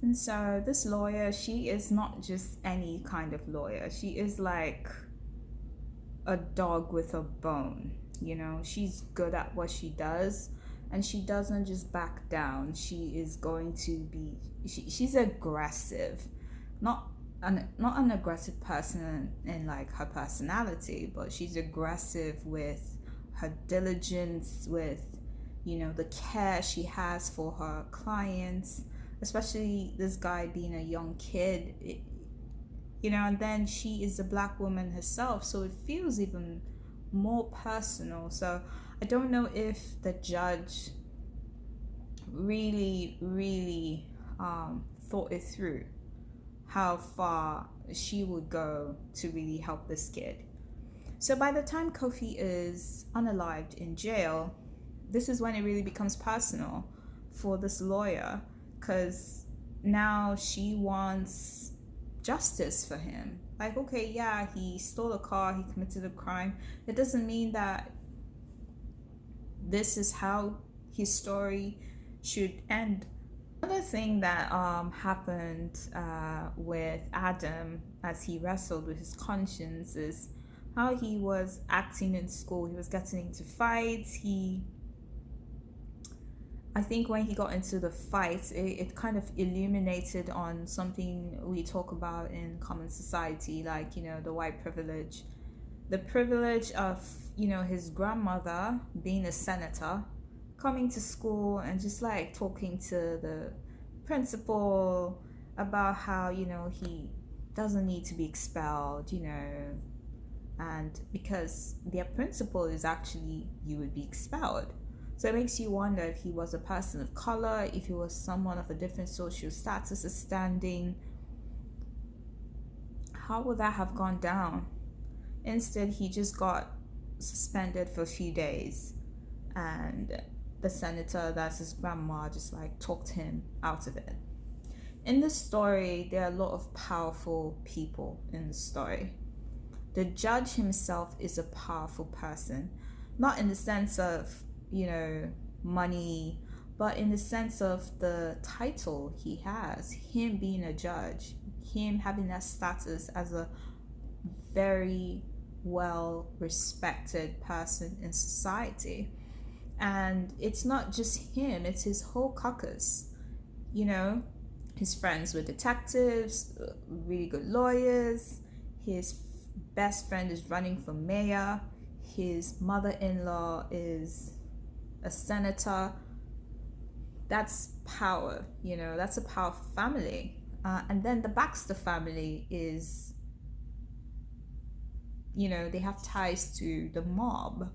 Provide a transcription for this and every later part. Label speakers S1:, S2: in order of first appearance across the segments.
S1: And so this lawyer, she is not just any kind of lawyer. She is like a dog with a bone. You know, she's good at what she does and she doesn't just back down. She is going to be she's aggressive. Not not an aggressive person in like her personality, but she's aggressive with her diligence, with the care she has for her clients, especially this guy being a young kid. And then she is a black woman herself, so it feels even more personal. So I don't know if the judge really thought it through how far she would go to really help this kid. So by the time Kofi is unalived in jail, this is when it really becomes personal for this lawyer, because now she wants justice for him. Like, okay, yeah, he stole a car, he committed a crime. It doesn't mean that this is how his story should end. Another thing that happened with Adam as he wrestled with his conscience is how he was acting in school. He was getting into fights. I think when he got into the fight, it kind of illuminated on something we talk about in common society, like, the white privilege. The privilege of, his grandmother being a senator, coming to school and just like talking to the principal about how, he doesn't need to be expelled, and because their principle is actually you would be expelled. So it makes you wonder if he was a person of color, if he was someone of a different social status or standing, how would that have gone down? Instead, he just got suspended for a few days, and the senator, that's his grandma, just like talked him out of it. In this story, there are a lot of powerful people in the story. The judge himself is a powerful person, not in the sense of, money, but in the sense of the title he has, him being a judge, him having that status as a very well respected person in society. And it's not just him, it's his whole caucus. You know, his friends were detectives, really good lawyers. His best friend is running for mayor. His mother in law is a senator. That's power, that's a powerful family. And then the Baxter family is, they have ties to the mob.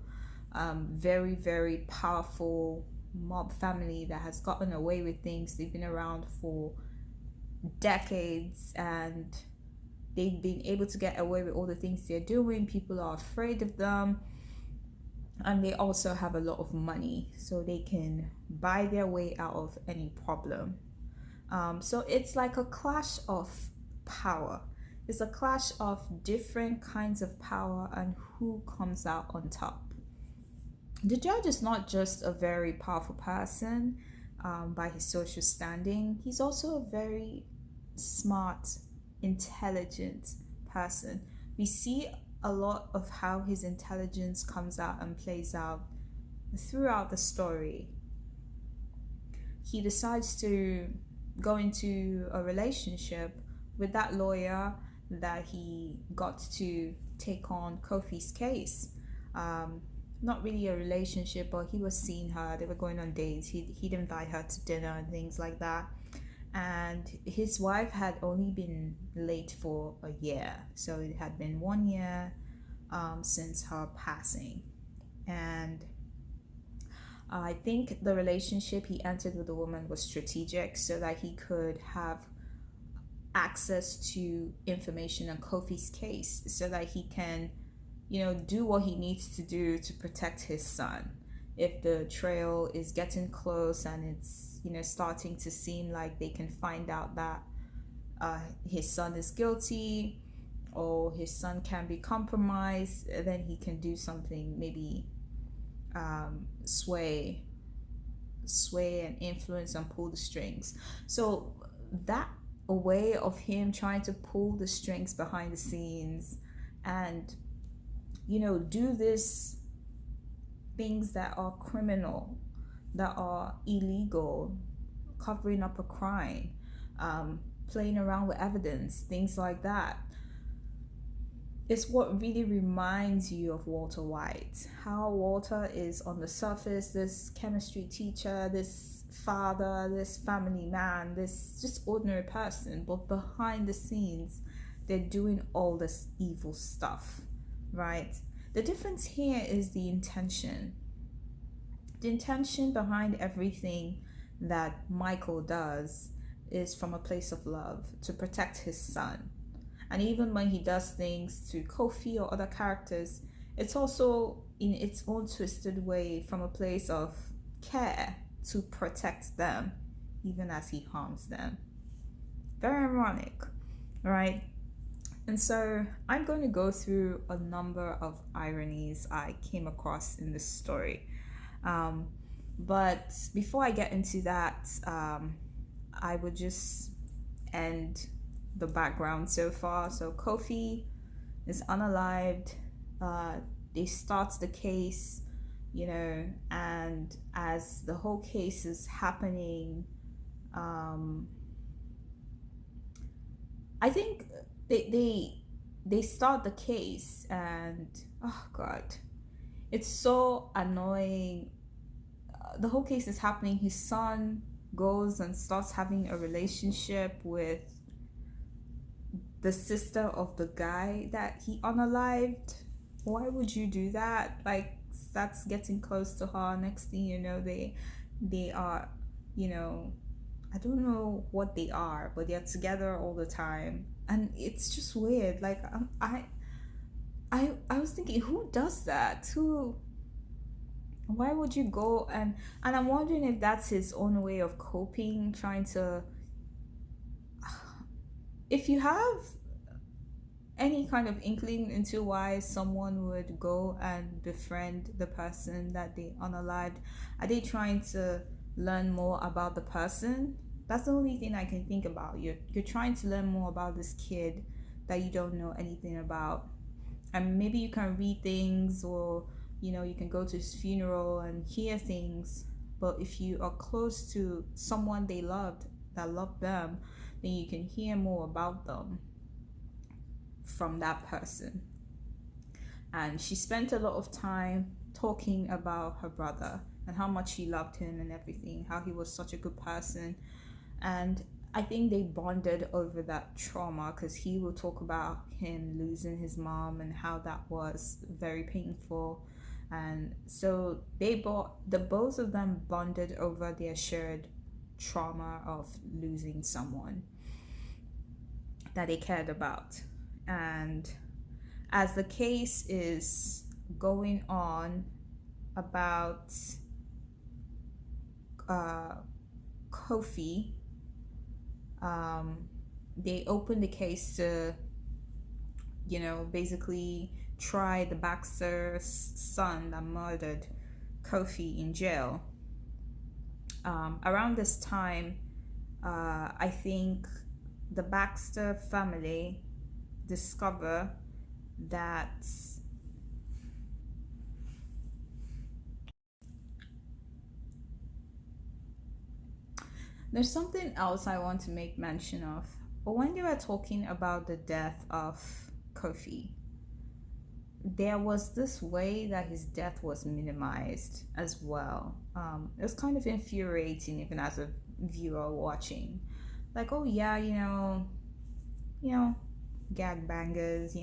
S1: Very, very powerful mob family that has gotten away with things. They've been around for decades and they've been able to get away with all the things they're doing. People are afraid of them. And they also have a lot of money, so they can buy their way out of any problem. So it's like a clash of power. It's a clash of different kinds of power and who comes out on top. The judge is not just a very powerful person by his social standing, he's also a very smart, intelligent person. We see a lot of how his intelligence comes out and plays out throughout the story. He decides to go into a relationship with that lawyer that he got to take on Kofi's case. Not really a relationship, but he was seeing her. They were going on dates. He'd invite her to dinner and things like that. And his wife had only been late for a year. So it had been 1 year since her passing. And I think the relationship he entered with the woman was strategic so that he could have access to information on Kofi's case so that he can, do what he needs to do to protect his son. If the trail is getting close and it's, starting to seem like they can find out that his son is guilty or his son can be compromised, then he can do something, maybe sway and influence and pull the strings. So that a way of him trying to pull the strings behind the scenes and, do this things that are criminal, that are illegal, covering up a crime, playing around with evidence, things like that. It's what really reminds you of Walter White. How Walter is on the surface, this chemistry teacher, this father, this family man, this just ordinary person, but behind the scenes, they're doing all this evil stuff, right? The difference here is the intention. The intention behind everything that Michael does is from a place of love to protect his son. And even when he does things to Kofi or other characters, it's also in its own twisted way from a place of care to protect them, even as he harms them. Very ironic, right? And so I'm going to go through a number of ironies I came across in this story. But before I get into that, I would just end the background so far. So Kofi is unalived. They start the case, and as the whole case is happening, I think they start the case, and oh god, it's so annoying. The whole case is happening. His son goes and starts having a relationship with the sister of the guy that he unalived. Why would you do that? Like, that's getting close to her. Next thing you know, they are, I don't know what they are, but they're together all the time, and it's just weird. Like, I was thinking, who does that? Why would you go and I'm wondering if that's his own way of coping, trying to. If you have any kind of inkling into why someone would go and befriend the person that they unalived, are they trying to learn more about the person? That's the only thing I can think about. You're trying to learn more about this kid that you don't know anything about, and maybe you can read things, or you can go to his funeral and hear things. But if you are close to someone they loved, that loved them, then you can hear more about them from that person. And she spent a lot of time talking about her brother and how much she loved him and everything, how he was such a good person. And I think they bonded over that trauma, because he will talk about him losing his mom and how that was very painful. And so the both of them bonded over their shared trauma of losing someone that they cared about. And as the case is going on about Kofi, they open the case to, basically try the Baxter's son that murdered Kofi in jail. Around this time, I think the Baxter family discover that there's something else I want to make mention of. But when they were talking about the death of Kofi, there was this way that his death was minimized as well. It was kind of infuriating, even as a viewer watching. Like, oh yeah, gag bangers,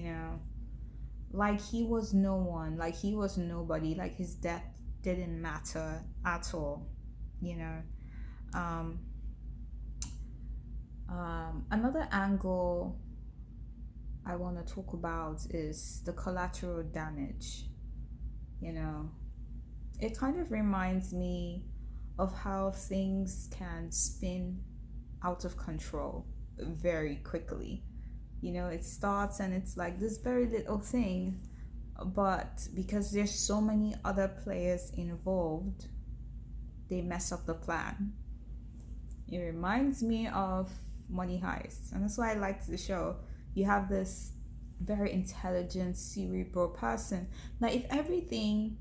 S1: like he was no one, like he was nobody, like his death didn't matter at all, you know. Um, Another angle I want to talk about is the collateral damage. It kind of reminds me of how things can spin out of control very quickly. It starts and it's like this very little thing, but because there's so many other players involved, they mess up the plan. It reminds me of Money Heist. And that's why I liked the show. You have this very intelligent, cerebral person. Now, if everything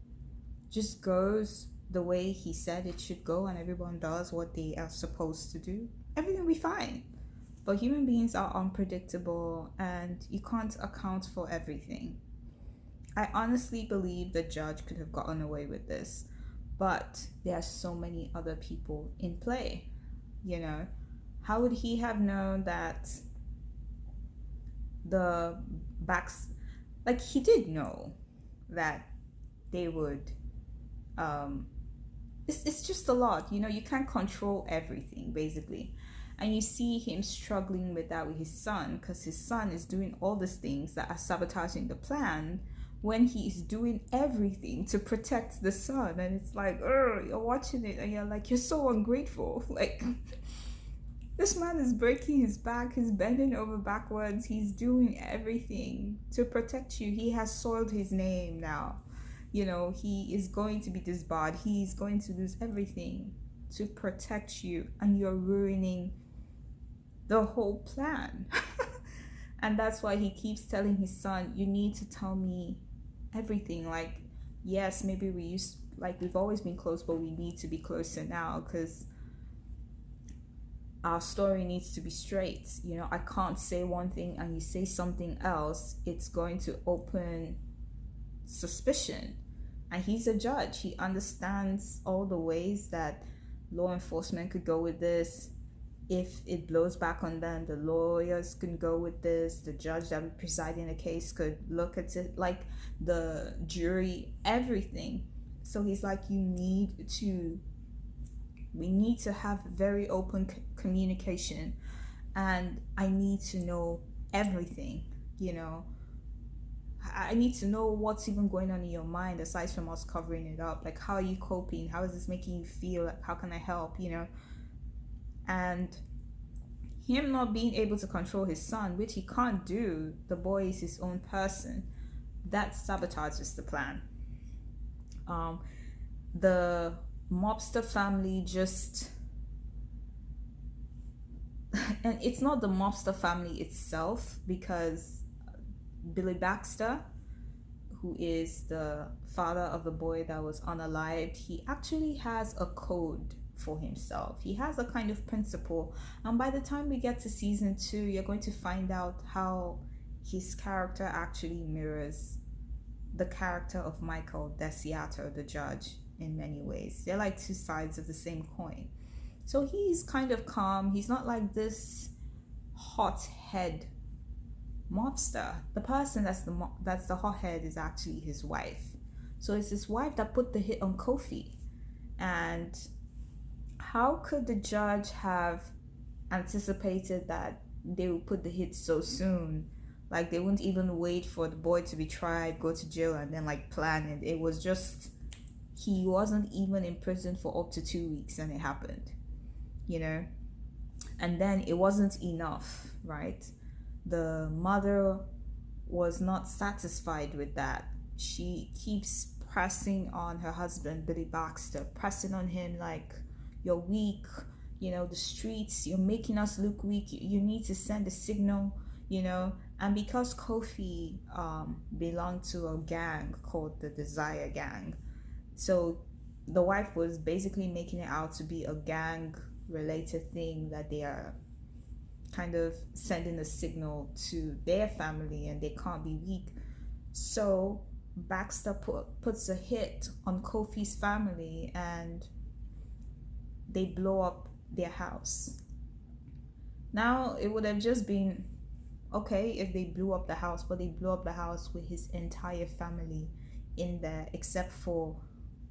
S1: just goes the way he said it should go and everyone does what they are supposed to do, everything will be fine. But human beings are unpredictable and you can't account for everything. I honestly believe the judge could have gotten away with this, but there are so many other people in play, you know. How would he have known that the backs, like, he did know that they would, it's just a lot, you know. You can't control everything basically, and you see him struggling with that with his son, because his son is doing all these things that are sabotaging the plan when he is doing everything to protect the son. And it's like, you're watching it and you're like, you're so ungrateful. Like, this man is breaking his back, he's bending over backwards, he's doing everything to protect you. He has soiled his name now. You know, he is going to be disbarred, he's going to lose everything to protect you, and you're ruining the whole plan. And that's why he keeps telling his son, you need to tell me everything. Like, yes, maybe we've always been close, but we need to be closer now, because our story needs to be straight. You know, I can't say one thing and you say something else. It's going to open suspicion. And he's a judge. He understands all the ways that law enforcement could go with this. If it blows back on them, the lawyers can go with this. The judge that would preside in a case could look at it, like the jury, everything. So he's like, we need to have very open communication, and I need to know everything, you know. I need to know what's even going on in your mind aside from us covering it up. Like, how are you coping? How is this making you feel? Like, how can I help, you know? And him not being able to control his son, which he can't do, the boy is his own person, that sabotages the plan. The mobster family just, and it's not the mobster family itself, because Billy Baxter, who is the father of the boy that was unalived, he actually has a code for himself. He has a kind of principle, and by the time we get to season 2, you're going to find out how his character actually mirrors the character of Michael Desiato, the judge, in many ways. They're like two sides of the same coin. So he's kind of calm. He's not like this hothead mobster. The person that's the hothead is actually his wife. So it's his wife that put the hit on Kofi. And how could the judge have anticipated that they would put the hit so soon? Like, they wouldn't even wait for the boy to be tried, go to jail, and then like plan it. It was just, he wasn't even in prison for up to 2 weeks and it happened, you know. And then it wasn't enough, right? The mother was not satisfied with that. She keeps pressing on her husband, Billy Baxter, pressing on him like, you're weak, you know, the streets, you're making us look weak, you need to send a signal, you know. And because Kofi belonged to a gang called the Desire Gang, so the wife was basically making it out to be a gang related thing, that they are kind of sending a signal to their family and they can't be weak. So Baxter puts a hit on Kofi's family and they blow up their house. Now, it would have just been okay if they blew up the house, but they blew up the house with his entire family in there, except for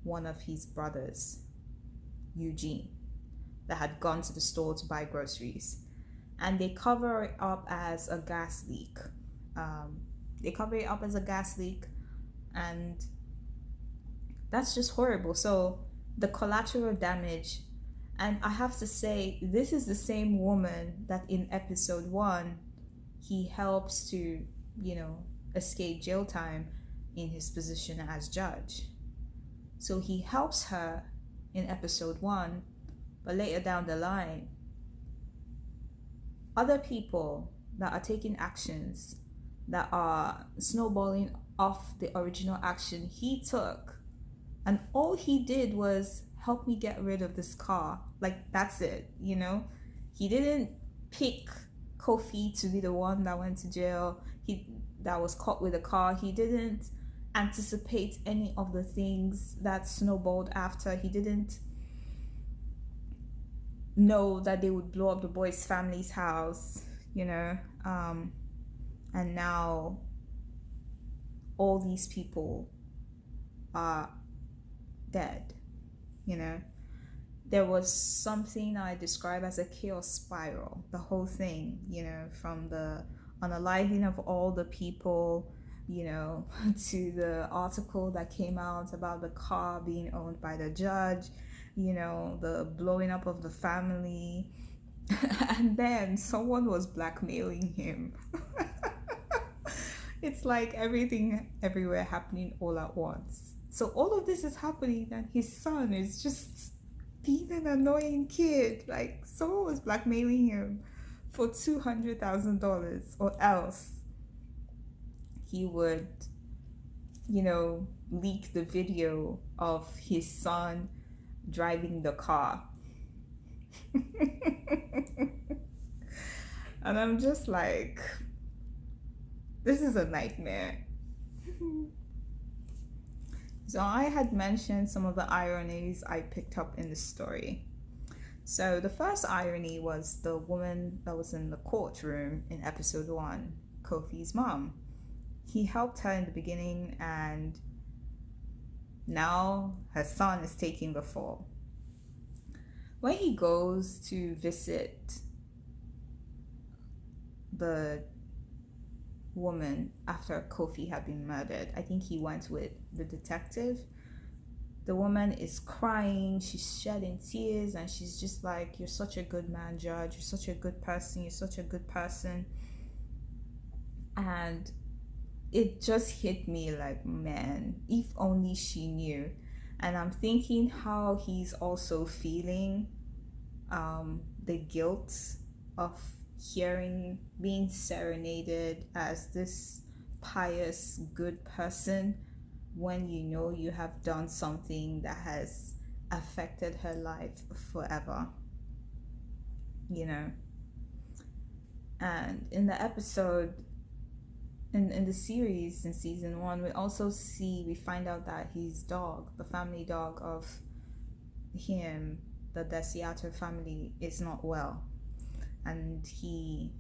S1: one of his brothers, Eugene, that had gone to the store to buy groceries. And they cover it up as a gas leak. And that's just horrible. So the collateral damage, and I have to say, this is the same woman that in episode 1 he helps to, you know, escape jail time in his position as judge. So he helps her in episode 1, but later down the line, other people that are taking actions that are snowballing off the original action he took. And all he did was help me get rid of this car. Like, that's it, you know? He didn't pick Kofi to be the one that went to jail. That was caught with a car. He didn't anticipate any of the things that snowballed after. He didn't know that they would blow up the boy's family's house, you know. And now all these people are dead, you know. There was something I describe as a chaos spiral, the whole thing, you know, from the unaliving of all the people, you know, to the article that came out about the car being owned by the judge, you know, the blowing up of the family. And then someone was blackmailing him. It's like everything everywhere happening all at once. So all of this is happening, and his son is just being an annoying kid. Like, someone was blackmailing him for $200,000, or else he would, you know, leak the video of his son driving the car. And I'm just like, this is a nightmare. So I had mentioned some of the ironies I picked up in the story. So the first irony was the woman that was in the courtroom in episode 1, Kofi's mom. He helped her in the beginning, and now her son is taking the fall. When he goes to visit the woman after Kofi had been murdered, I think he went with the detective. The woman is crying, she's shedding tears, and she's just like, "You're such a good man, Judge. You're such a good person. You're such a good person." And it just hit me like, man, if only she knew. And I'm thinking how he's also feeling the guilt of being serenaded as this pious, good person when you know you have done something that has affected her life forever, you know. And in the episode, in the series, in season 1, we find out that his dog, the family dog of him, the Desiato family, is not well. And he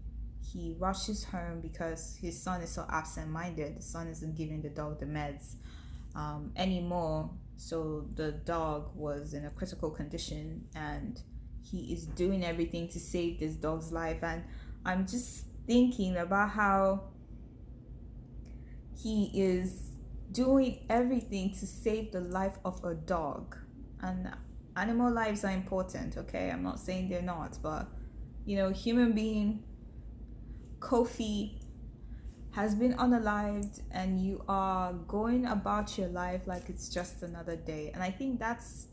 S1: rushes home because his son is so absent-minded. The son isn't giving the dog the meds anymore. So the dog was in a critical condition, and he is doing everything to save this dog's life. And I'm just thinking about how he is doing everything to save the life of a dog. And animal lives are important, okay? I'm not saying they're not, but, you know, human being, Kofi has been unalived, and you are going about your life like it's just another day. And I think that's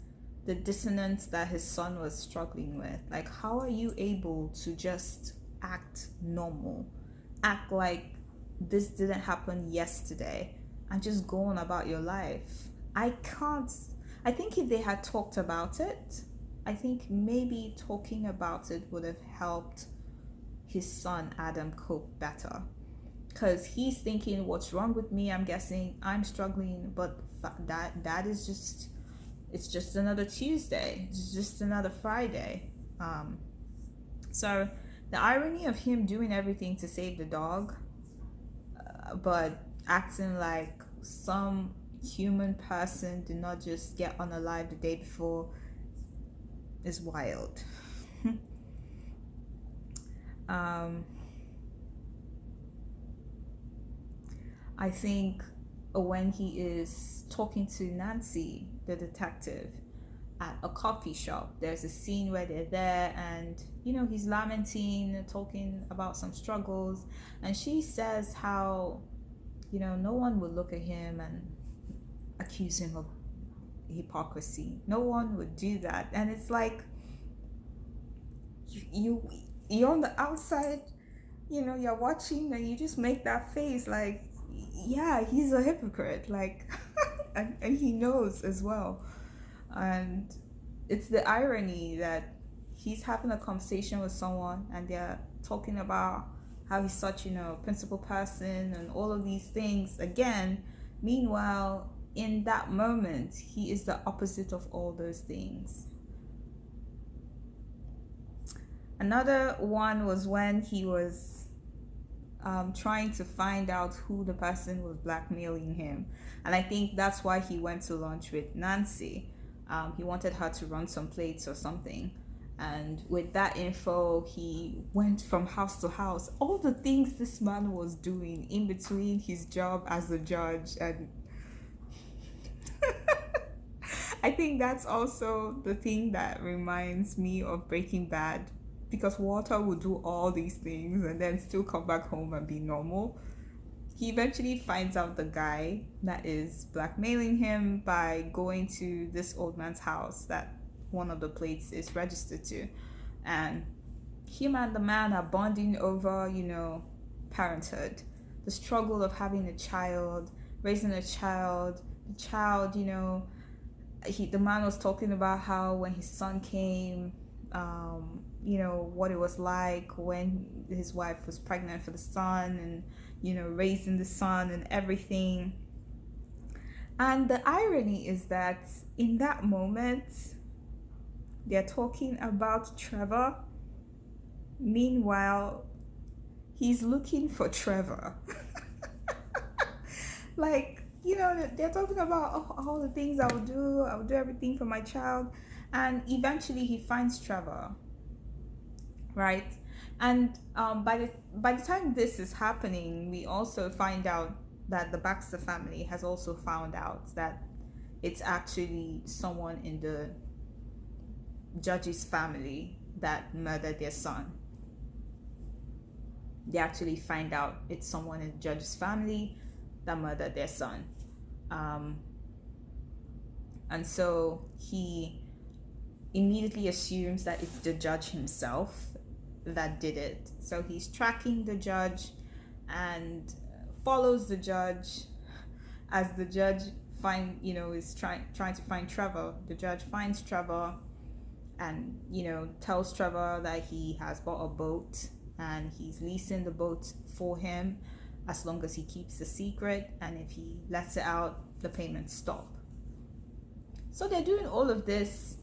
S1: the dissonance that his son was struggling with. Like, how are you able to just act normal, act like this didn't happen yesterday, and just go on about your life? I can't. I think if they had talked about it, I think maybe talking about it would have helped his son Adam cope better, because he's thinking, what's wrong with me? I'm guessing I'm struggling, but that is just, it's just another Tuesday, it's just another Friday. So the irony of him doing everything to save the dog, but acting like some human person did not just get unalive the day before, is wild. I think when he is talking to Nancy, the detective, at a coffee shop, there's a scene where they're there, and, you know, he's lamenting, talking about some struggles, and she says how, you know, no one would look at him and accuse him of hypocrisy. No one would do that. And it's like, you you're on the outside, you're watching and you just make that face like, yeah, he's a hypocrite. Like, and he knows as well. And it's the irony that he's having a conversation with someone and they're talking about how he's such, principled person and all of these things again. Meanwhile, in that moment, he is the opposite of all those things. Another one was when he was trying to find out who the person was blackmailing him. And I think that's why he went to lunch with Nancy. He wanted her to run some plates or something. And with that info, he went from house to house. All the things this man was doing in between his job as a judge. And I think that's also the thing that reminds me of Breaking Bad, because Walter would do all these things and then still come back home and be normal. He eventually finds out the guy that is blackmailing him by going to this old man's house that one of the plates is registered to. And him and the man are bonding over, parenthood. The struggle of having a child, raising a child, the child, the man was talking about how when his son came, what it was like when his wife was pregnant for the son and, raising the son and everything. And the irony is that in that moment, they're talking about Trevor. Meanwhile, he's looking for Trevor. Like, they're talking about all the things I would do everything for my child. And eventually he finds Trevor, right? And by the time this is happening, we also find out that the Baxter family has also found out that it's actually someone in the judge's family that murdered their son. They actually find out it's someone in the judge's family that murdered their son. And so he immediately assumes that it's the judge himself that did it. So he's tracking the judge and follows the judge as the judge is trying to find Trevor. The judge finds Trevor and tells Trevor that he has bought a boat and he's leasing the boat for him as long as he keeps the secret, and if he lets it out, the payments stop. So they're doing all of this,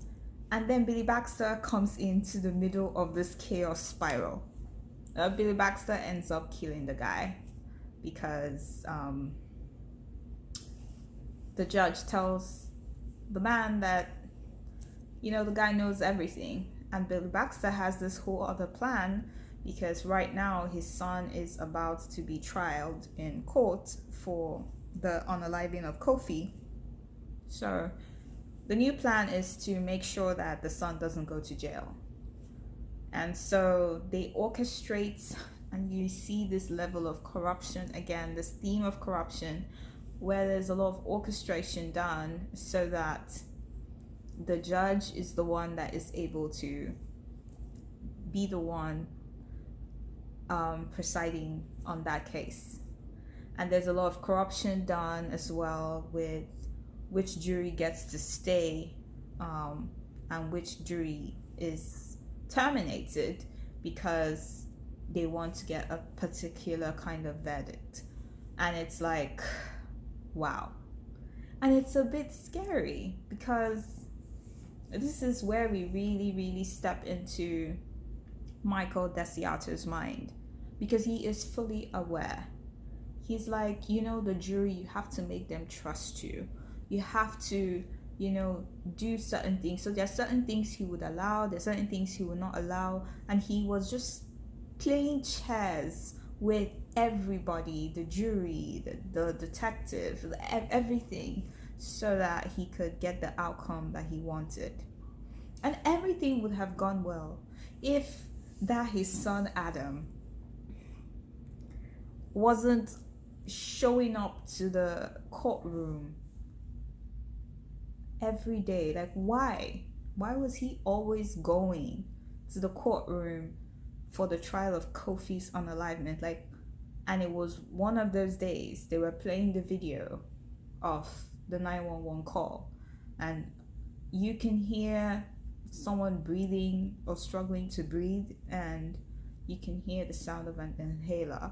S1: and then Billy Baxter comes into the middle of this chaos spiral. Billy Baxter ends up killing the guy because the judge tells the man that the guy knows everything, and Billy Baxter has this whole other plan because right now his son is about to be trialed in court for the unaliving of Kofi. So the new plan is to make sure that the son doesn't go to jail. And so they orchestrate, and you see this level of corruption again, this theme of corruption, where there's a lot of orchestration done so that the judge is the one that is able to be the one presiding on that case. And there's a lot of corruption done as well with which jury gets to stay and which jury is terminated because they want to get a particular kind of verdict. And it's like, wow. And it's a bit scary because this is where we really, really step into Michael Desiato's mind, because he is fully aware. He's like, the jury, you have to make them trust you. You have to, do certain things. So there are certain things he would allow, there are certain things he would not allow. And he was just playing chess with everybody, the jury, the detective, everything, so that he could get the outcome that he wanted. And everything would have gone well if that his son Adam wasn't showing up to the courtroom every day. Like, why was he always going to the courtroom for the trial of Kofi's unalivement. Like, and it was one of those days they were playing the video of the 911 call, and you can hear someone breathing or struggling to breathe, and you can hear the sound of an inhaler.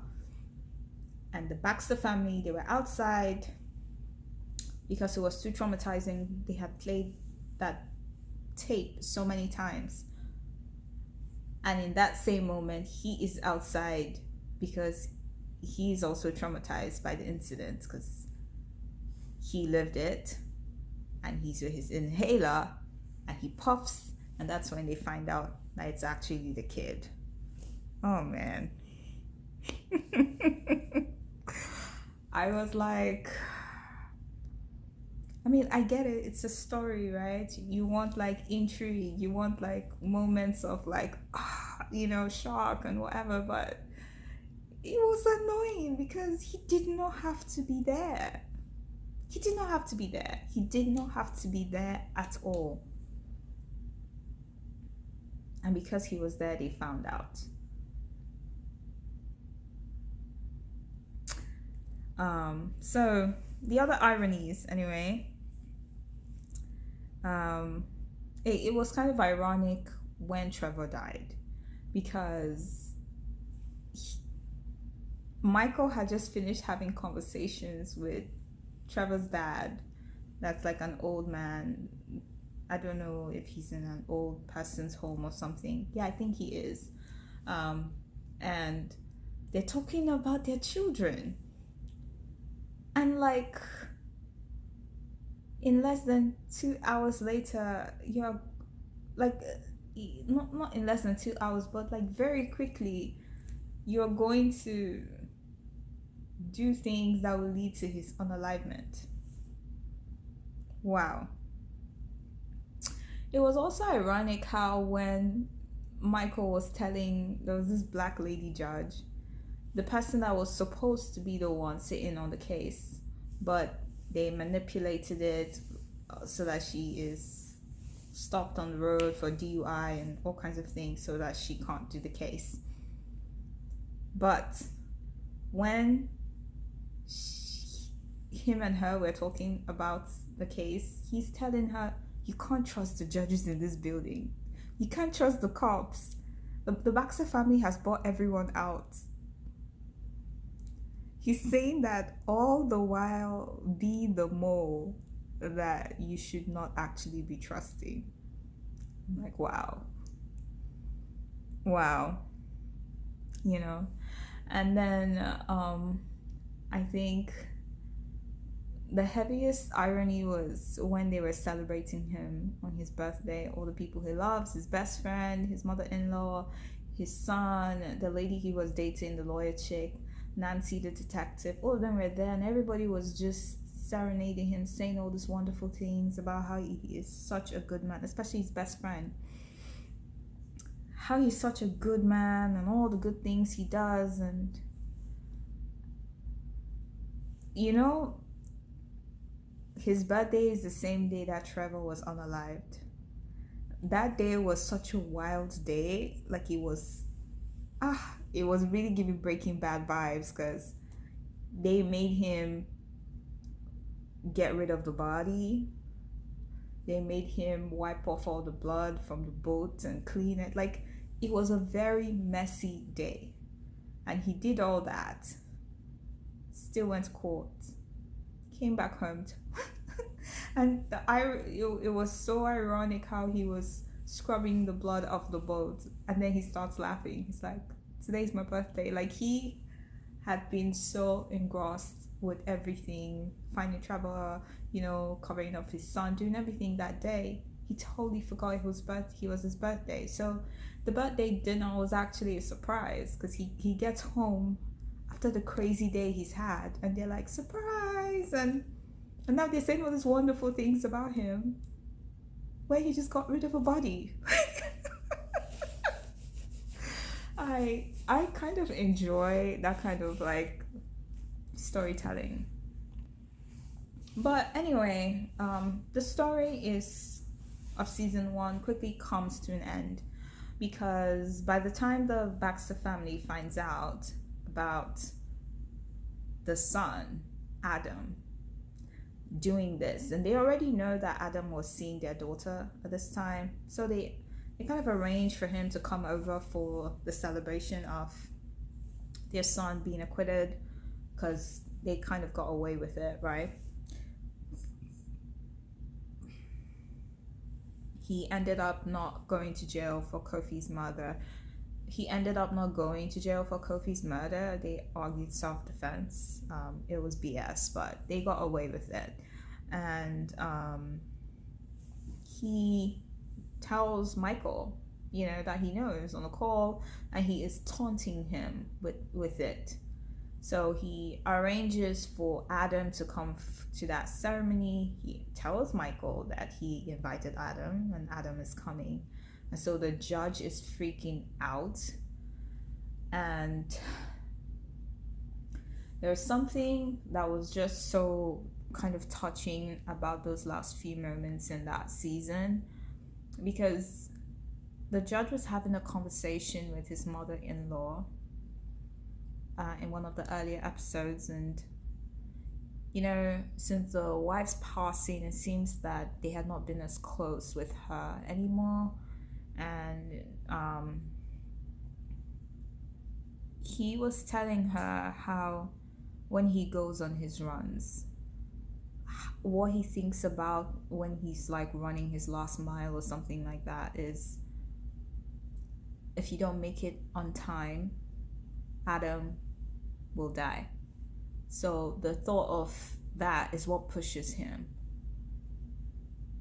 S1: And the Baxter family, they were outside because it was too traumatizing. They had played that tape so many times. And in that same moment, he is outside because he's also traumatized by the incident, because he lived it, and he's with his inhaler and he puffs, and that's when they find out that it's actually the kid. Oh man. I was like, I mean, I get it. It's a story, right? You want like intrigue, you want like moments of like, shock and whatever, but it was annoying because he did not have to be there. He did not have to be there. He did not have to be there at all. And because he was there, they found out. So the other ironies, anyway, it was kind of ironic when Trevor died, because Michael had just finished having conversations with Trevor's dad. That's like an old man. I don't know if he's in an old person's home or something. Yeah, I think he is. And they're talking about their children. And like, in less than 2 hours later, you're like, not in less than 2 hours, but like very quickly, you're going to do things that will lead to his unalivement. Wow. It was also ironic how when Michael was telling, there was this black lady judge, the person that was supposed to be the one sitting on the case, but they manipulated it so that she is stopped on the road for DUI and all kinds of things so that she can't do the case. But when him and her were talking about the case, he's telling her, you can't trust the judges in this building. You can't trust the cops. The Baxter family has bought everyone out. He's saying that all the while being the mole that you should not actually be trusting. I'm like, wow. And then I think the heaviest irony was when they were celebrating him on his birthday. All the people he loves, his best friend, his mother-in-law, his son, the lady he was dating, the lawyer chick, Nancy the detective, all of them were there, and everybody was just serenading him, saying all these wonderful things about how he is such a good man, especially his best friend. How he's such a good man and all the good things he does. And his birthday is the same day that Trevor was unalived. That day was such a wild day. Like, it was really giving Breaking Bad vibes, because they made him get rid of the body. They made him wipe off all the blood from the boat and clean it. Like, it was a very messy day. And he did all that. Still went to court. Came back home. And it was so ironic how he was scrubbing the blood off the boat. And then he starts laughing. He's like, today's my birthday. Like, he had been so engrossed with everything, finding Trevor, covering up his son, doing everything that day. He totally forgot it was his birthday. So the birthday dinner was actually a surprise, because he gets home after the crazy day he's had, and they're like, surprise, and now they're saying all these wonderful things about him, where he just got rid of a body. I kind of enjoy that kind of like storytelling. But anyway, the story of season 1 quickly comes to an end, because by the time the Baxter family finds out about the son, Adam, doing this, and they already know that Adam was seeing their daughter at this time, so they kind of arranged for him to come over for the celebration of their son being acquitted, because they kind of got away with it, right? He ended up not going to jail for Kofi's murder. He ended up not going to jail for Kofi's murder. They argued self-defense. It was BS, but they got away with it. And he tells Michael, that he knows on the call, and he is taunting him with it. So he arranges for Adam to come to that ceremony. He tells Michael that he invited Adam and Adam is coming. And so the judge is freaking out. And there's something that was just so kind of touching about those last few moments in that season, because the judge was having a conversation with his mother-in-law in one of the earlier episodes, and since the wife's passing, it seems that they had not been as close with her anymore. And he was telling her how when he goes on his runs, what he thinks about when he's like running his last mile or something like that is, if you don't make it on time, Adam will die. So the thought of that is what pushes him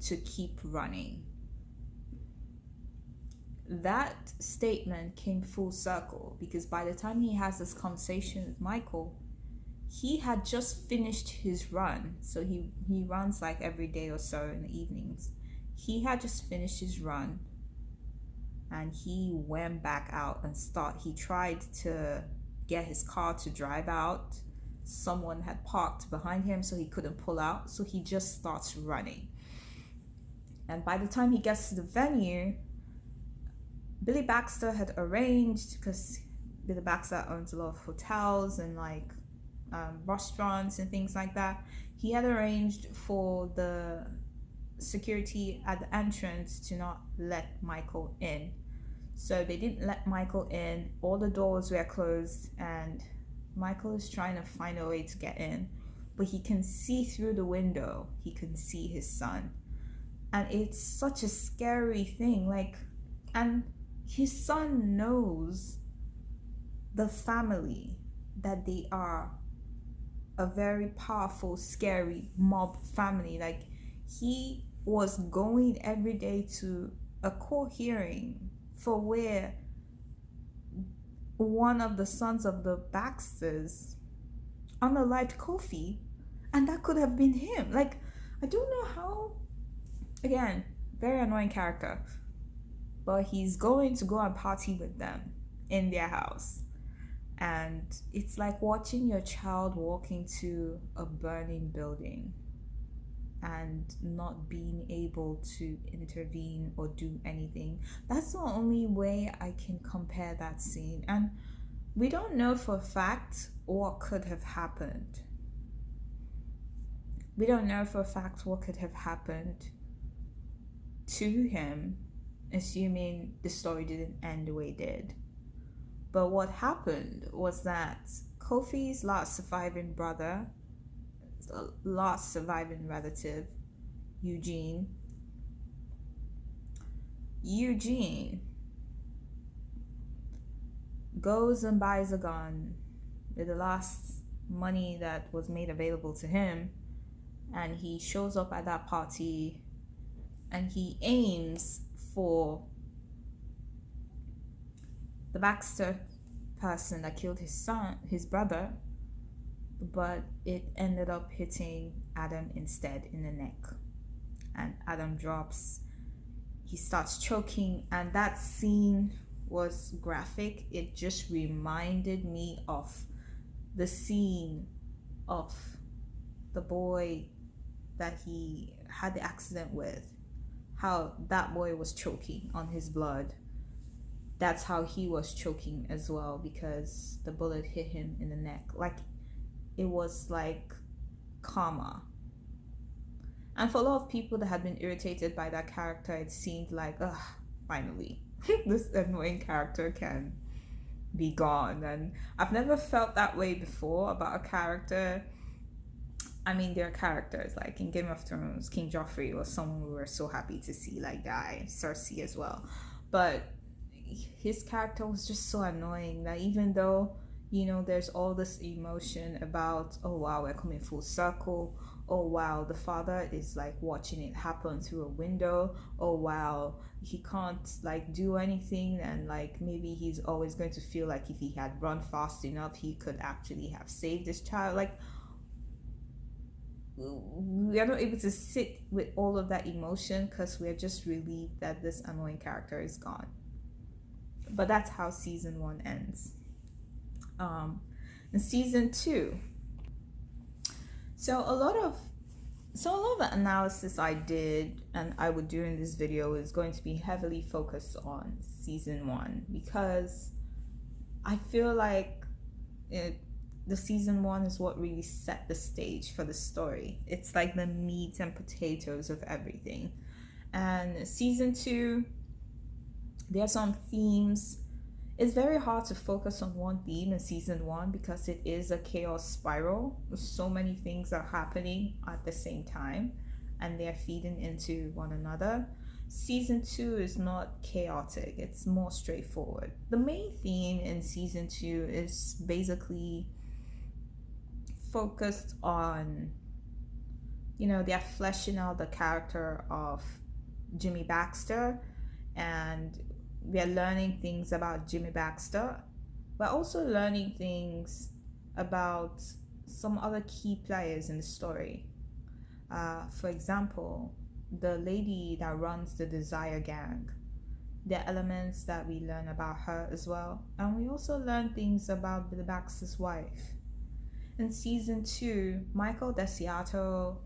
S1: to keep running. That statement came full circle, because by the time he has this conversation with Michael, he had just finished his run. So he runs like every day or so in the evenings. He had just finished his run, and he went back out and he tried to get his car to drive out. Someone had parked behind him, so he couldn't pull out, so he just starts running. And by the time he gets to the venue, Billy Baxter had arranged, because Billy Baxter owns a lot of hotels and like restaurants and things like that, he had arranged for the security at the entrance to not let Michael in. So they didn't let Michael in, all the doors were closed, and Michael is trying to find a way to get in, but he can see through the window, he can see his son. And it's such a scary thing, and his son knows the family, that they are a very powerful, scary mob family. Like, he was going every day to a court hearing for where one of the sons of the Baxters unalived Kofi, and that could have been him. Like, I don't know how. Again, very annoying character, but he's going to go and party with them in their house. And it's like watching your child walk into a burning building and not being able to intervene or do anything. That's the only way I can compare that scene. And we don't know for a fact what could have happened. We don't know for a fact what could have happened to him, assuming the story didn't end the way it did. But what happened was that Kofi's last surviving brother, last surviving relative, Eugene goes and buys a gun with the last money that was made available to him, and he shows up at that party and he aims for the Baxter person that killed his brother, but it ended up hitting Adam instead in the neck, and Adam drops. He starts choking, and that scene was graphic. It just reminded me of the scene of the boy that he had the accident with, how that boy was choking on his blood. that's how he was choking as well, because the bullet hit him in the neck. Like, it was like karma. And for a lot of people that had been irritated by that character, it seemed like, ugh, finally, this annoying character can be gone. And I've never felt that way before about a character. I mean, there are characters like in Game of Thrones, King Joffrey was someone we were so happy to see like die, Cersei as well. But his character was just so annoying that even though, you know, there's all this emotion about, oh wow, we're coming full circle, oh wow, the father is like watching it happen through a window, oh wow, he can't like do anything, and like maybe he's always going to feel like if he had run fast enough he could actually have saved this child. Like, we are not able to sit with all of that emotion because we're just relieved that this annoying character is gone. But that's how season 1 ends. In season 2, so a lot of the analysis I did and I would do in this video is going to be heavily focused on season 1, because I feel like the season 1 is what really set the stage for the story. It's like the meat and potatoes of everything. And season 2, there are some themes. It's very hard to focus on one theme in season 1 because it is a chaos spiral. So many things are happening at the same time and they're feeding into one another. Season 2 is not chaotic, it's more straightforward. The main theme in season 2 is basically focused on, you know, they're fleshing out the character of Jimmy Baxter, and we're learning things about Jimmy Baxter. We're also learning things about some other key players in the story. For example, the lady that runs the Desire Gang. There are elements that we learn about her as well. And we also learn things about Billy Baxter's wife. In season 2, Michael Desiato,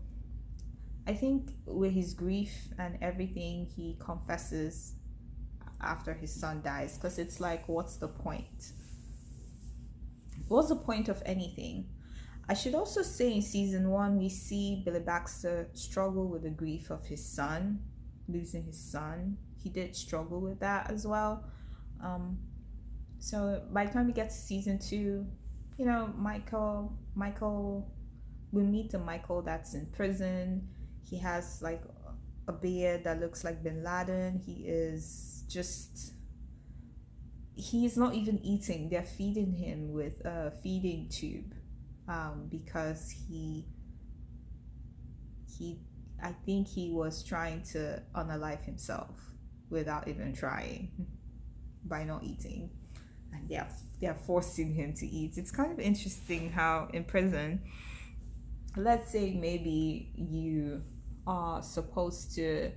S1: I think with his grief and everything, he confesses after his son dies, because it's like, what's the point? What's the point of anything? I should also say in season 1, we see Billy Baxter struggle with the grief of his son, losing his son. He did struggle with that as well. So by the time we get to season 2, you know, Michael, we meet the Michael that's in prison. He has like a beard that looks like Bin Laden. He's not even eating. They're feeding him with a feeding tube, because I think he was trying to unalive himself without even trying, by not eating, and they're forcing him to eat. It's kind of interesting how in prison, let's say maybe you are supposed to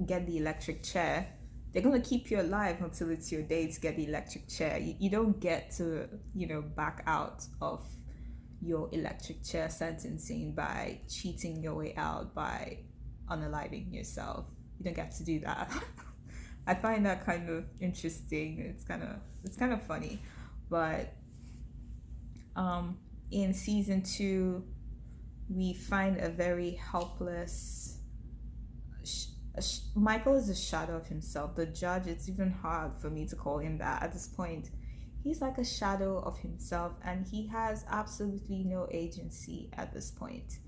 S1: get the electric chair. They're going to keep you alive until it's your day to get the electric chair. You don't get to, you know, back out of your electric chair sentencing by cheating your way out, by unaliving yourself. You don't get to do that. I find that kind of interesting. It's kind of funny. But in season 2, we find a very helpless Michael is a shadow of himself. The judge, it's even hard for me to call him that at this point. He's like a shadow of himself, and he has absolutely no agency at this point.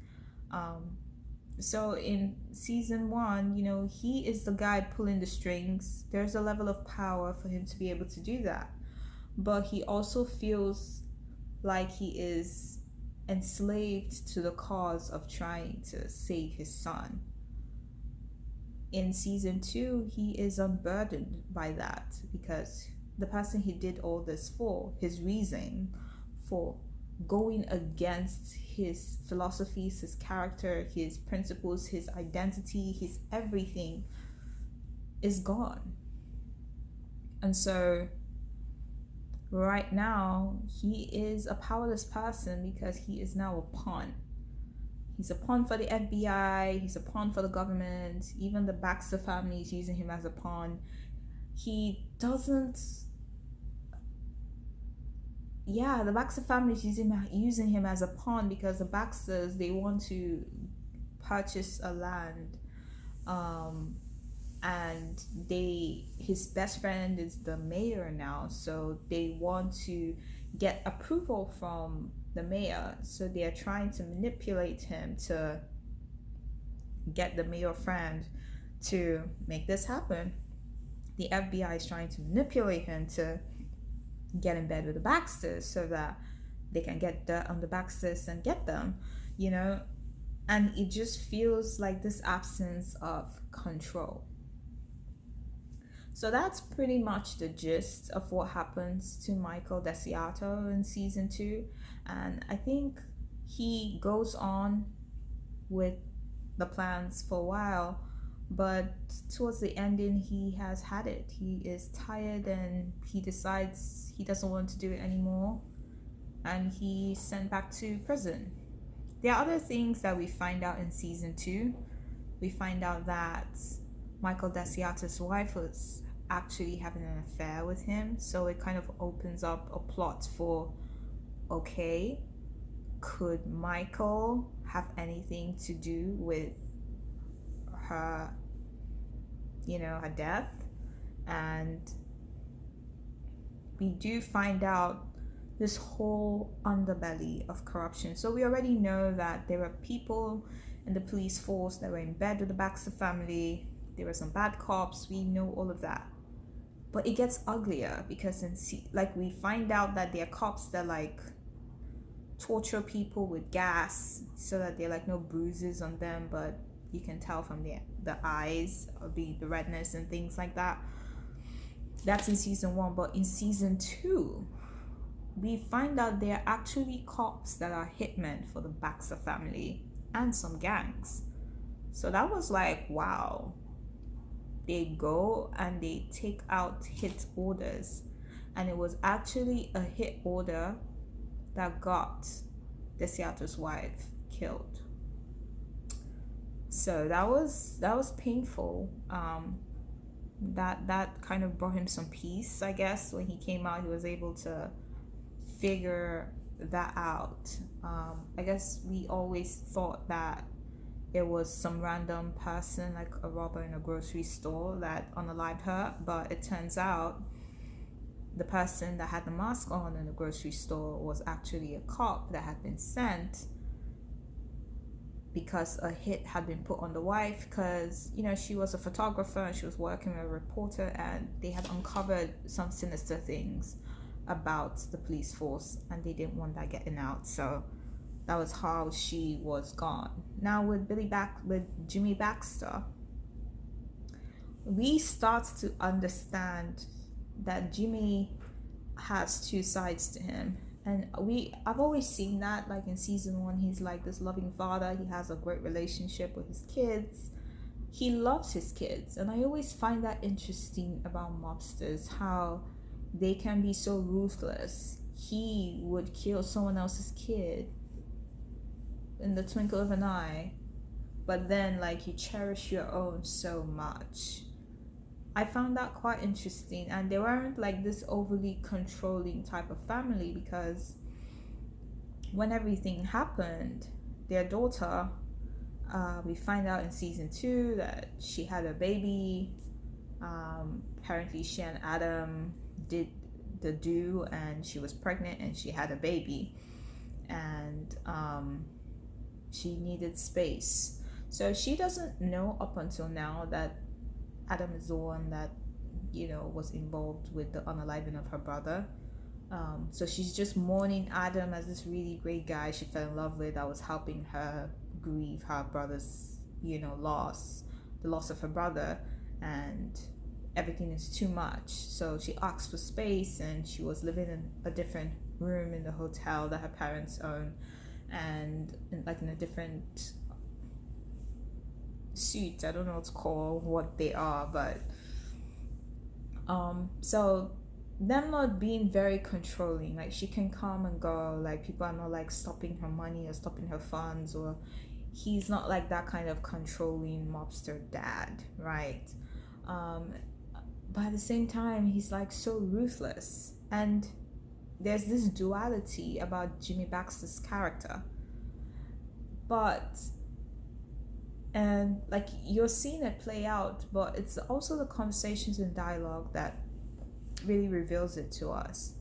S1: So in season 1, you know, he is the guy pulling the strings. There's a level of power for him to be able to do that. But he also feels like he is enslaved to the cause of trying to save his son. In season 2, he is unburdened by that, because the person he did all this for, his reason for going against his philosophies, his character, his principles, his identity, his everything, is gone. And so right now he is a powerless person because he is now a pawn. He's a pawn for the FBI, he's a pawn for the government, even the Baxter family is using him as a pawn. He doesn't, yeah, the Baxter family is using him as a pawn because the Baxters, they want to purchase a land. Um, and his best friend is the mayor now, so they want to get approval from the mayor, so they are trying to manipulate him to get the mayor friend to make this happen. The FBI is trying to manipulate him to get in bed with the Baxters so that they can get dirt on the Baxters and get them, you know. And it just feels like this absence of control. So that's pretty much the gist of what happens to Michael Desiato in season 2. And I think he goes on with the plans for a while, but towards the ending, he has had it. He is tired and he decides he doesn't want to do it anymore, and he's sent back to prison. There are other things that we find out in season 2. We find out that Michael Desiato's wife was actually having an affair with him, so it kind of opens up a plot for, okay, could Michael have anything to do with her, her death? And we do find out this whole underbelly of corruption. So we already know that there were people in the police force that were in bed with the Baxter family. There were some bad cops. We know all of that. But it gets uglier because we find out that there are cops that torture people with gas so that there are no bruises on them, but you can tell from the eyes or the redness and things like that. That's in season 1. But in season 2, we find out there are actually cops that are hitmen for the Baxter family and some gangs. So that was wow. They go and they take out hit orders, and it was actually a hit order that got Desiato's wife killed. So that was painful. That kind of brought him some peace, I guess. When he came out, he was able to figure that out. I guess we always thought that it was some random person, like a robber in a grocery store, that unalived her, but it turns out the person that had the mask on in the grocery store was actually a cop that had been sent because a hit had been put on the wife, because she was a photographer and she was working with a reporter, and they had uncovered some sinister things about the police force and they didn't want that getting out. So that was how she was gone. Now with Jimmy Baxter, we start to understand that Jimmy has two sides to him. And I've always seen that, in season 1, he's this loving father. He has a great relationship with his kids. He loves his kids. And I always find that interesting about mobsters, how they can be so ruthless. He would kill someone else's kid in the twinkle of an eye, but then you cherish your own so much. I found that quite interesting, and they weren't this overly controlling type of family, because when everything happened, their daughter, we find out in season 2 that she had a baby. Apparently she and Adam did the do, and she was pregnant and she had a baby, and she needed space. So she doesn't know up until now that Adam is the one that was involved with the unaliving of her brother. So she's just mourning Adam as this really great guy she fell in love with, that was helping her grieve her brother's loss, the loss of her brother, and everything is too much. So she asked for space, and she was living in a different room in the hotel that her parents own, and in a different suite. I don't know what they are, but so them not being very controlling, she can come and go, people are not stopping her money or stopping her funds, or he's not like that kind of controlling mobster dad, right? um but at the same time, he's like so ruthless. And there's this duality about Jimmy Baxter's character. But and like you're seeing it play out, but it's also the conversations and dialogue that really reveals it to us.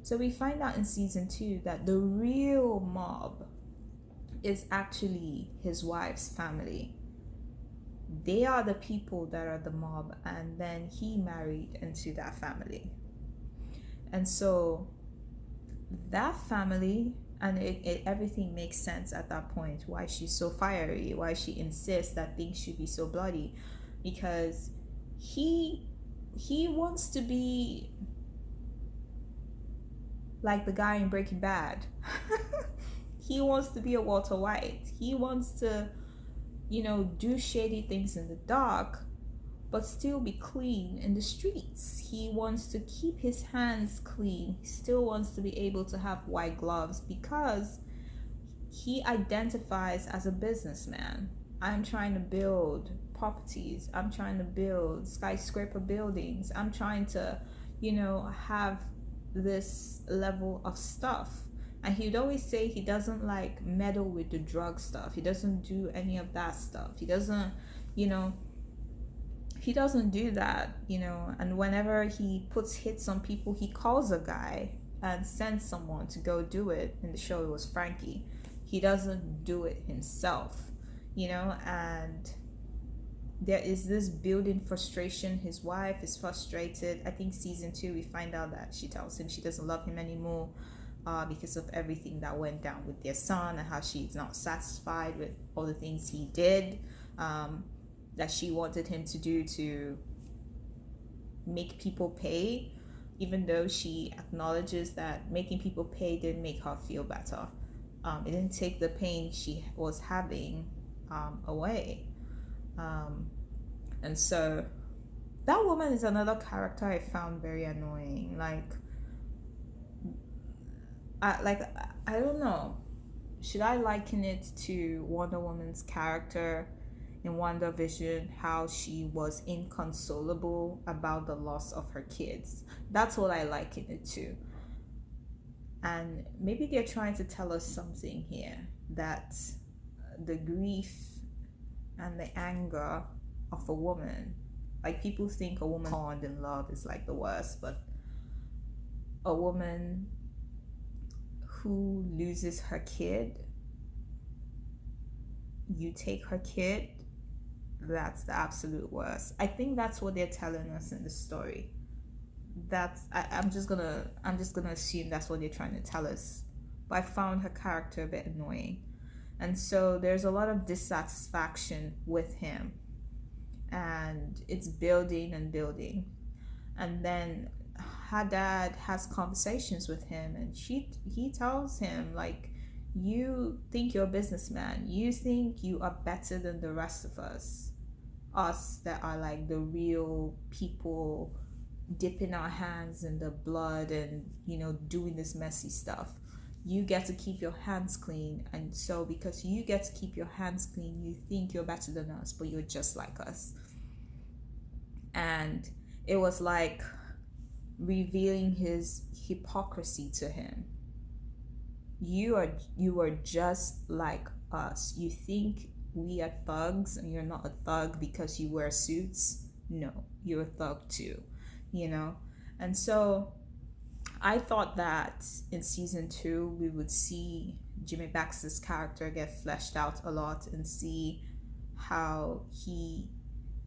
S1: So we find out in season 2 that the real mob is actually his wife's family. They are the people that are the mob, and then he married into that family. And so that family, and everything makes sense at that point, why she's so fiery, why she insists that things should be so bloody, because he wants to be like the guy in Breaking Bad. He wants to be a Walter White. He wants to, do shady things in the dark, but still be clean in the streets. He wants to keep his hands clean. He still wants to be able to have white gloves because he identifies as a businessman. I'm trying to build properties. I'm trying to build skyscraper buildings. I'm trying to, have this level of stuff. And he would always say he doesn't like meddle with the drug stuff. He doesn't do any of that stuff. He doesn't, he doesn't do that, and whenever he puts hits on people, he calls a guy and sends someone to go do it. In the show, it was Frankie. He doesn't do it himself, and there is this building frustration. His wife is frustrated. I think season 2, we find out that she tells him she doesn't love him anymore because of everything that went down with their son, and how she's not satisfied with all the things he did. That she wanted him to do to make people pay, even though she acknowledges that making people pay didn't make her feel better. It didn't take the pain she was having away. And so that woman is another character I found very annoying. I don't know. Should I liken it to Wonder Woman's character in WandaVision, how she was inconsolable about the loss of her kids? That's what I liken it to. And maybe they're trying to tell us something here, that the grief and the anger of a woman, like people think a woman caught in love is like the worst, but a woman who loses her kid, you take her kid, that's the absolute worst. I think that's what they're telling us in the story. I'm just gonna assume that's what they're trying to tell us. But I found her character a bit annoying, and so there's a lot of dissatisfaction with him, and it's building and building. And then her dad has conversations with him, and he tells him, like, you think you're a businessman, you think you are better than the rest of us that are like the real people, dipping our hands in the blood and doing this messy stuff. You get to keep your hands clean, and so because you get to keep your hands clean, you think you're better than us, but you're just like us. And it was like revealing his hypocrisy to him. You are just like us. You think we are thugs, and you're not a thug because you wear suits. No, you're a thug too, And so I thought that in season 2 we would see Jimmy Baxter's character get fleshed out a lot and see how he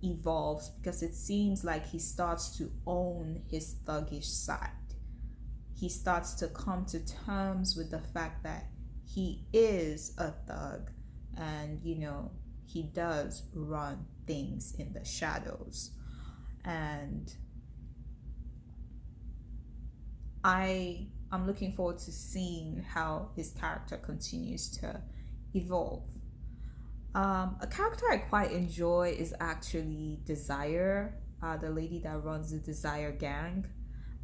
S1: evolves, because it seems like he starts to own his thuggish side. He starts to come to terms with the fact that he is a thug, and he does run things in the shadows. And I'm looking forward to seeing how his character continues to evolve. A character I quite enjoy is actually Desire, the lady that runs the Desire gang.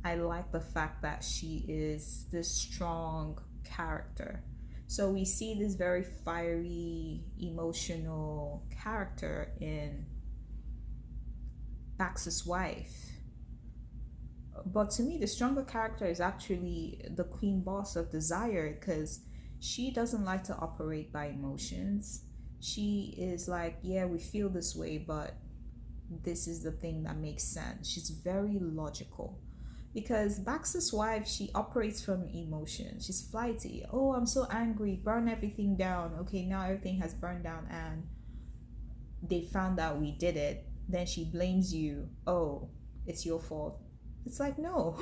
S1: I like the fact that she is this strong character. So we see this very fiery, emotional character in Bax's wife. But to me, the stronger character is actually the queen boss of Desire, because she doesn't like to operate by emotions. She is like, yeah, we feel this way, but this is the thing that makes sense. She's very logical. Because Bax's wife, she operates from emotion. She's flighty. Oh, I'm so angry. Burn everything down. Okay, now everything has burned down and they found out we did it. Then she blames you. Oh, it's your fault. It's like, no.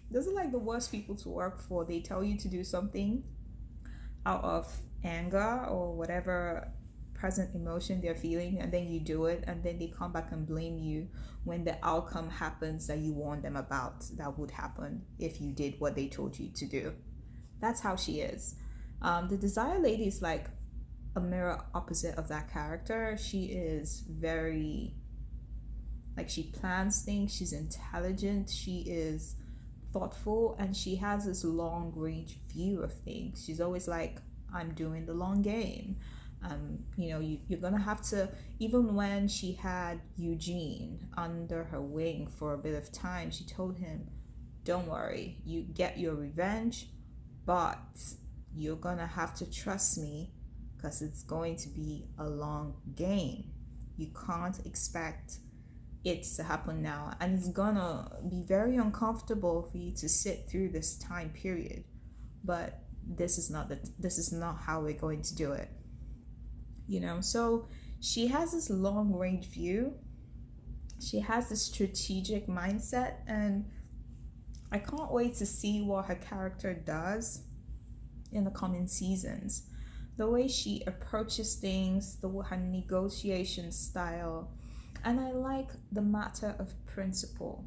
S1: Those are like the worst people to work for. They tell you to do something out of anger or whatever present emotion they're feeling, and then you do it, and then they come back and blame you when the outcome happens that you warned them about that would happen if you did what they told you to do. That's how she is. The Desire Lady is like a mirror opposite of that character. She is very, like, she plans things, she's intelligent, she is thoughtful, and she has this long range view of things. She's always like, I'm doing the long game. You're gonna have to, even when she had Eugene under her wing for a bit of time, she told him, don't worry, you get your revenge, but you're gonna have to trust me because it's going to be a long game. You can't expect it to happen now, and it's gonna be very uncomfortable for you to sit through this time period, but this is not how we're going to do it. So she has this long range view, she has this strategic mindset, and I can't wait to see what her character does in the coming seasons. The way she approaches things, her negotiation style, and I like the matter of principle.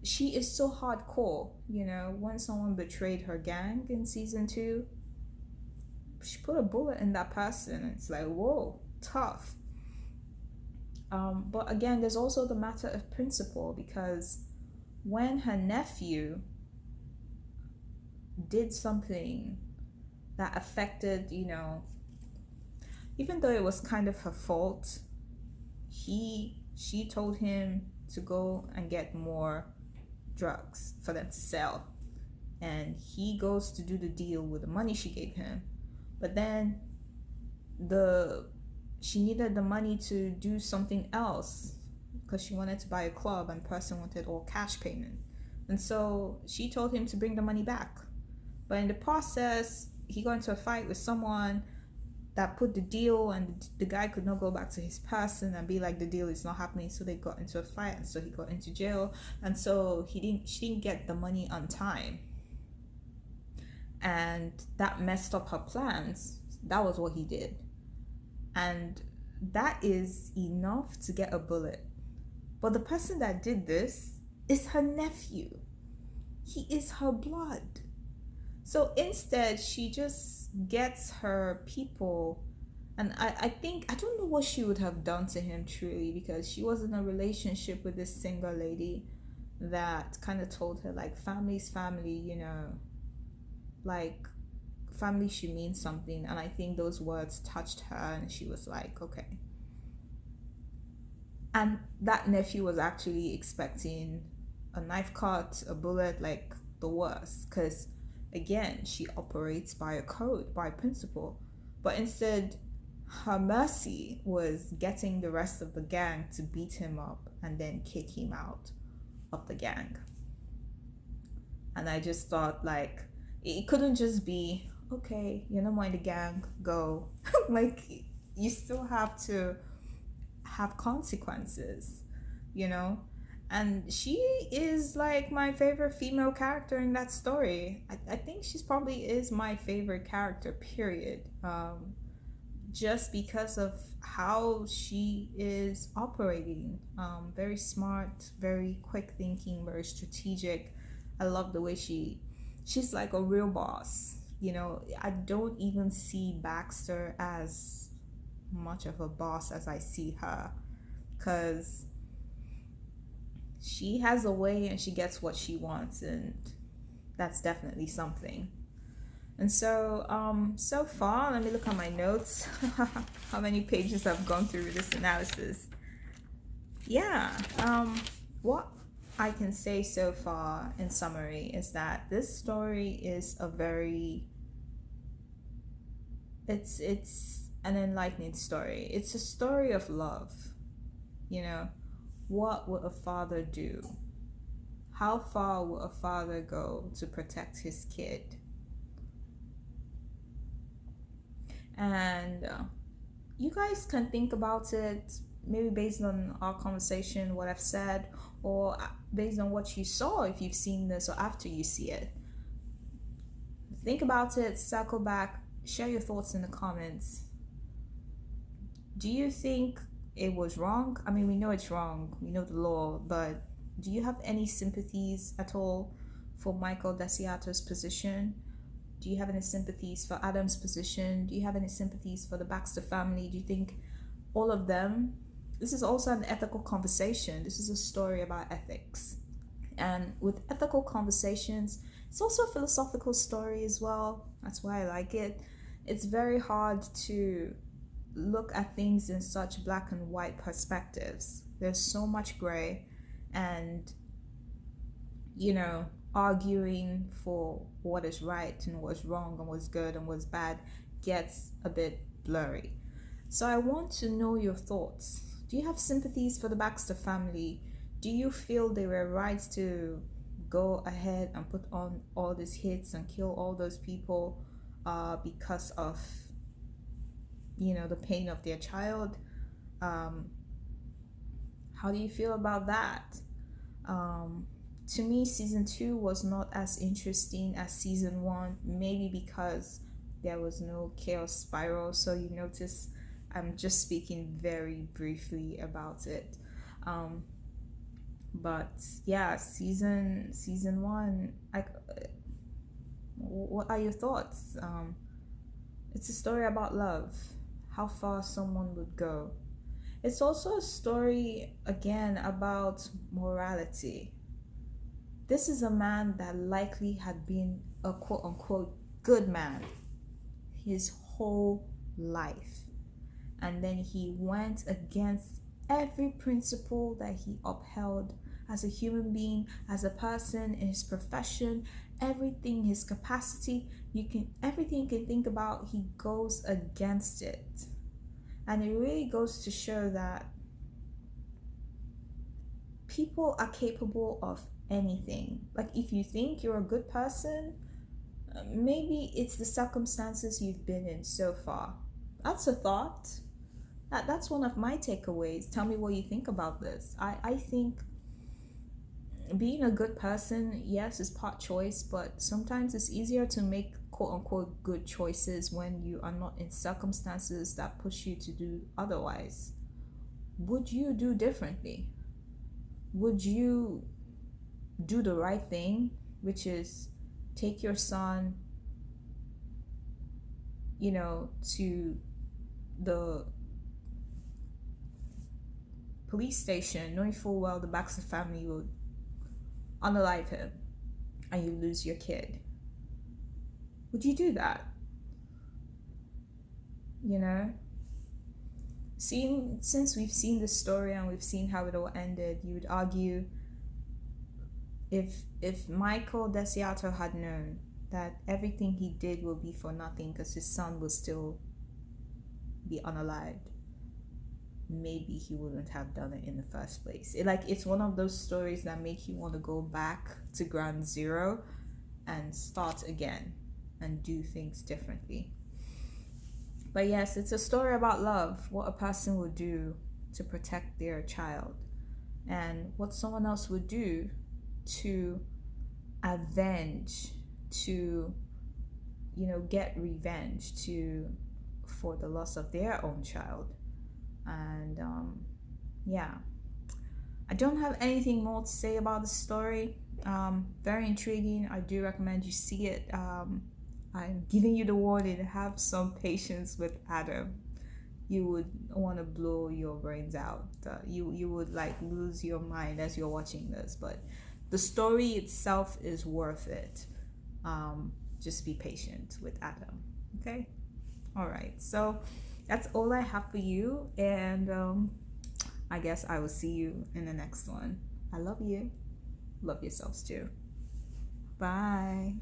S1: She is so hardcore. When someone betrayed her gang in season 2, she put a bullet in that person. It's like, whoa, tough. But again, there's also the matter of principle, because when her nephew did something that affected, even though it was kind of her fault, she told him to go and get more drugs for them to sell, and he goes to do the deal with the money she gave him. But then she needed the money to do something else, because she wanted to buy a club and the person wanted all cash payment. And so she told him to bring the money back. But in the process, he got into a fight with someone that put the deal, and the guy could not go back to his person and be like, the deal is not happening. So they got into a fight, and so he got into jail. And so she didn't get the money on time. And that messed up her plans. That was what he did. And that is enough to get a bullet. But the person that did this is her nephew. He is her blood. So instead, she just gets her people. And I think, I don't know what she would have done to him truly, because she was in a relationship with this single lady that kind of told her, like, family's family, like, family should mean something. And I think those words touched her, and she was like, okay. And that nephew was actually expecting a knife cut, a bullet, like the worst, because again, she operates by a code, by principle. But instead, her mercy was getting the rest of the gang to beat him up and then kick him out of the gang. And I just thought, like, it couldn't just be, okay, you're no more in the gang, go. Like, you still have to have consequences, And she is like my favorite female character in that story. I think she's probably is my favorite character, period. Just because of how she is operating. Very smart, very quick thinking, very strategic. I love the way she's like a real boss. I don't even see Baxter as much of a boss as I see her, because she has a way and she gets what she wants, and that's definitely something. And so, so far, let me look at my notes. How many pages I've gone through this analysis? Yeah. What I can say so far in summary is that this story is a very, it's an enlightening story. It's a story of love. You know, what would a father do? How far will a father go to protect his kid? And you guys can think about it maybe based on our conversation, what I've said, or based on what you saw if you've seen this or after you see it. Think about it, circle back, share your thoughts in the comments. Do you think it was wrong? I mean, we know it's wrong, we know the law, but do you have any sympathies at all for Michael Desiato's position? Do you have any sympathies for Adam's position? Do you have any sympathies for the Baxter family? Do you think all of them? This is also an ethical conversation. This is a story about ethics. And with ethical conversations, it's also a philosophical story as well. That's why I like it. It's very hard to look at things in such black and white perspectives. There's so much gray, and arguing for what is right and what's wrong and what's good and what's bad gets a bit blurry. So I want to know your thoughts. Do you have sympathies for the Baxter family? Do you feel they were right to go ahead and put on all these hits and kill all those people because of the pain of their child? How do you feel about that? To me, season 2 was not as interesting as season 1, maybe because there was no chaos spiral. So you notice I'm just speaking very briefly about it. But yeah, season 1, what are your thoughts? It's a story about love, how far someone would go. It's also a story, again, about morality. This is a man that likely had been a quote-unquote good man his whole life. And then he went against every principle that he upheld as a human being, as a person, in his profession, everything, his capacity, everything you can think about, he goes against it. And it really goes to show that people are capable of anything. Like, if you think you're a good person, maybe it's the circumstances you've been in so far. That's a thought. That's one of my takeaways. Tell me what you think about this. I think being a good person, yes, is part choice, but sometimes it's easier to make quote-unquote good choices when you are not in circumstances that push you to do otherwise. Would you do differently? Would you do the right thing, which is take your son, to the police station, knowing full well the Baxter family will unalive him and you lose your kid? Would you do that? Since we've seen the story and we've seen how it all ended, you would argue if Michael Desiato had known that everything he did will be for nothing because his son will still be unalived, maybe he wouldn't have done it in the first place. It's one of those stories that make you want to go back to ground zero and start again and do things differently. But yes, it's a story about love, what a person would do to protect their child, and what someone else would do to avenge, to get revenge for the loss of their own child. And yeah, I don't have anything more to say about the story. Very intriguing. I do recommend you see it. I'm giving you the warning, have some patience with Adam. You would want to blow your brains out. You would lose your mind as you're watching this, but the story itself is worth it. just be patient with Adam. Okay. All right. So that's all I have for you. And I guess I will see you in the next one. I love you. Love yourselves too. Bye.